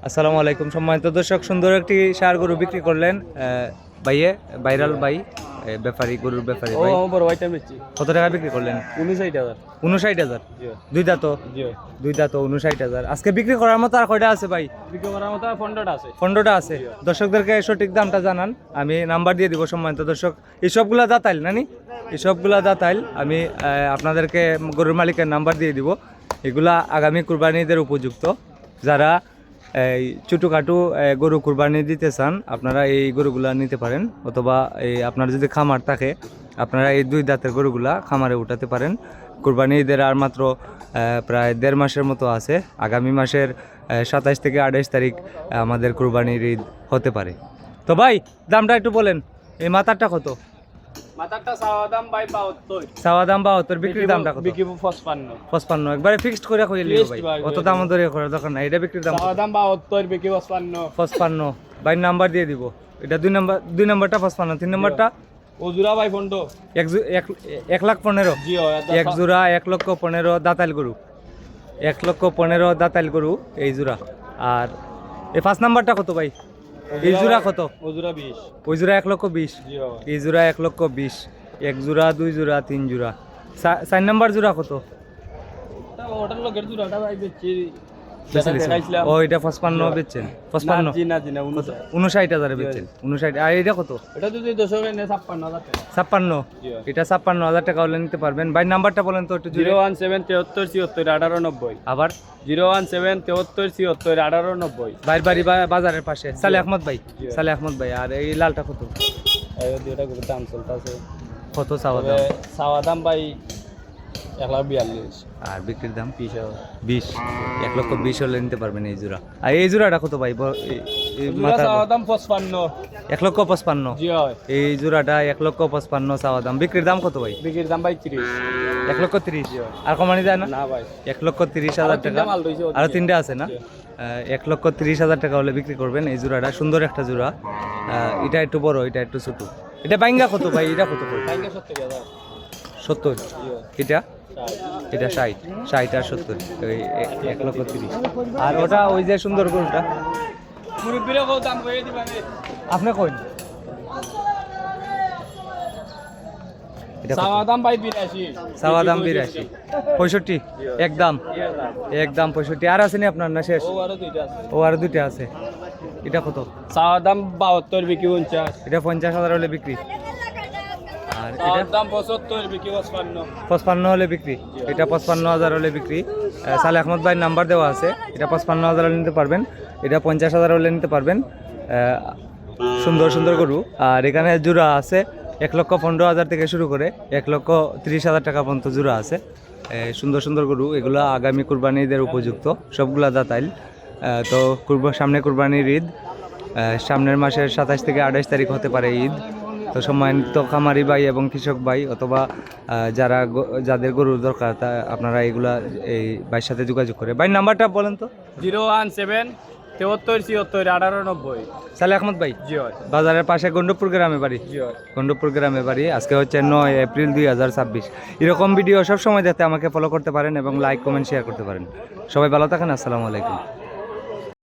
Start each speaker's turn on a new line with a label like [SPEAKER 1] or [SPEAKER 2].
[SPEAKER 1] আসসালামু আলাইকুম। সম্মানিত দর্শক, সুন্দর একটি ষাঁড় গরু বিক্রি করলেন ভাইয়ে, ভাইরাল ভাই, ব্যাপারী, গরুর ব্যাপারী ভাই। কত টাকা বিক্রি করলেন?
[SPEAKER 2] 59,000।
[SPEAKER 1] 59,000। দুই দাঁত? দুই দাঁত, 59,000। আজকে বিক্রি করার মতো আর কয়টা আছে ভাই?
[SPEAKER 2] বিক্রি করার মতো 15টা আছে।
[SPEAKER 1] 15টা আছে। দর্শকদেরকে সঠিক দামটা জানান, আমি নাম্বার দিয়ে দিব। সম্মানিত দর্শক, এইসবগুলা দাঁতাইল নানি, এইসবগুলা দাঁতাইল। আমি আপনাদেরকে গরুর মালিকের নাম্বার দিয়ে দিব। এগুলা আগামী কুরবানিদের উপযুক্ত। যারা এই ছোটোখাটো গরু কুরবানি দিতে চান, আপনারা এই গরুগুলা নিতে পারেন। অথবা এই আপনার যদি খামার থাকে, আপনারা এই দুই দাঁতের গরুগুলা খামারে উঠাতে পারেন। কুরবানি ঈদের আর মাত্র প্রায় 1.5 মাসের মতো আছে। আগামী মাসের 27 থেকে 28 তারিখ আমাদের কুরবানির ঈদ হতে পারে। তো ভাই, দামটা একটু বলেন। এই মাথারটা কত?
[SPEAKER 2] মাথাটা চাওয়া দাম ভাই 72।
[SPEAKER 1] চাওয়া দাম 72, বিক্রির দামটা কত?
[SPEAKER 2] বিক্রি 55।
[SPEAKER 1] 55 একবারে ফিক্সড করে কইলি ভাই, অত দাম দরে করার দরকার নাই। এটা বিক্রির দাম
[SPEAKER 2] চাওয়া দাম 72, বিক্রি 55।
[SPEAKER 1] 55 ভাই, নাম্বার দিয়ে দিব। এটা দুই নাম্বারটা 55, 3 নাম্বারটা
[SPEAKER 2] ওজুরা ভাই ফন্ডো
[SPEAKER 1] 1,15,000।
[SPEAKER 2] জি
[SPEAKER 1] এক জোড়া 1,15,000 দাঁতাইল গরু, 1,15,000 দাঁতাইল গরু এই জোড়া। আর এই 5 নাম্বারটা কত ভাই? এই জোড়া কত?
[SPEAKER 2] ওজুরা 20।
[SPEAKER 1] ওই জোড়া 1,20,000।
[SPEAKER 2] জি
[SPEAKER 1] এই জোড়া 1,20,000। এক জোড়া, দুই জোড়া, 3 জোড়া। 4 নাম্বার জোড়া কত?
[SPEAKER 2] তা ওটার লগের জুরাটা ভাই বেচি।
[SPEAKER 1] ও এটা 55 বেচছেন? 55?
[SPEAKER 2] জি না
[SPEAKER 1] 59,000 বেচছেন। 59। আর এটা কত?
[SPEAKER 2] এটা যদি 200 নে 56,000 টাকা।
[SPEAKER 1] 56? এটা 56,000 টাকা হলে নিতে পারবেন ভাই। নাম্বারটা বলেন তো একটু।
[SPEAKER 2] 01773741890।
[SPEAKER 1] আবার
[SPEAKER 2] 01773741890।
[SPEAKER 1] বাইর বাড়ি বাজারের পাশে সালে আহমদ ভাই। সালে আহমদ ভাই। আর এই লালটা কত?
[SPEAKER 2] এই দুইটা করে দাম চলতেছে।
[SPEAKER 1] কত চাওয়া দাম?
[SPEAKER 2] চাওয়া দাম ভাই 1,42,000।
[SPEAKER 1] আর বিক্রির দাম
[SPEAKER 2] 20,000।
[SPEAKER 1] 20। 1,20,000 হলে নিতে পারবেন এই জোড়া। আর এই জোড়াটা কত ভাই?
[SPEAKER 2] চাওয়া দাম 55।
[SPEAKER 1] 1,55,000।
[SPEAKER 2] জি হয়।
[SPEAKER 1] এই জোড়াটা 1,55,000 চাওয়া দাম। বিক্রির দাম কত ভাই?
[SPEAKER 2] বিক্রির দাম ভাই 30।
[SPEAKER 1] 1,30,000। আর কমানি যায় না?
[SPEAKER 2] না ভাই।
[SPEAKER 1] 1,30,000 টাকা। আরো 3টা আছে না? 1,30,000 টাকা হলে বিক্রি করবেন এই জোড়াটা। সুন্দর একটা জোড়া। এটা একটু বড়, এটা একটু ছোট। এটা বাইঙ্গা কত ভাই? এটা কত করে? 70। এটা 60। 60 আর 70, ওই 1,30,000। আর ওটা ওই যে সুন্দর গরুটা আপনি কইন,
[SPEAKER 2] চাওয়া দাম ভাই 82।
[SPEAKER 1] চাওয়া দাম 82। 65 একদম? একদম 65। আর আছে নি আপনার না শেষ? ও আরো দুইটা আছে। এটা কত?
[SPEAKER 2] চাওয়া দাম 72, বিক্রি 50।
[SPEAKER 1] এটা 50,000 হলে বিক্রি। আর
[SPEAKER 2] চাওয়া
[SPEAKER 1] এটা
[SPEAKER 2] দাম 75, বিক্রি 55।
[SPEAKER 1] 55 হলে বিক্রি। এটা 55,000 হলে বিক্রি। সালে আহমদ ভাইয়ের নাম্বার দেওয়া আছে। এটা 55,000 হলে নিতে পারবেন। এটা 50,000 হলে নিতে পারবেন। সুন্দর সুন্দর গরু। আর এখানে জোড়া আছে 1,15,000 থেকে শুরু করে 1,30,000 টাকা পর্যন্ত জোড়া আছে। সুন্দর সুন্দর গরু এগুলো আগামী কুরবানিদের উপযুক্ত, সবগুলা দাঁতাইল। তো সামনে কুরবানির ঈদ, সামনের মাসের 27 থেকে 28 তারিখ হতে পারে ঈদ। তো সম্মানিত খামারি ভাই এবং কৃষক ভাই, অথবা যাদের গরুর দরকার, তা আপনারা এগুলা এই ভাইয়ের সাথে যোগাযোগ করে। ভাই নাম্বারটা বলেন তো।
[SPEAKER 2] 01774741890।
[SPEAKER 1] সালে আহমদ ভাই।
[SPEAKER 2] জি হয়।
[SPEAKER 1] বাজারের পাশে গন্ডপুর গ্রামে বাড়ি।
[SPEAKER 2] জি হয়।
[SPEAKER 1] গন্ডপুর গ্রামে বাড়ি। আজকে হচ্ছে 9 এপ্রিল 2026। এরকম ভিডিও সব সময় দেখতে আমাকে ফলো করতে পারেন এবং লাইক, কমেন্ট, শেয়ার করতে পারেন। সবাই ভালো থাকেন। আসসালামু আলাইকুম।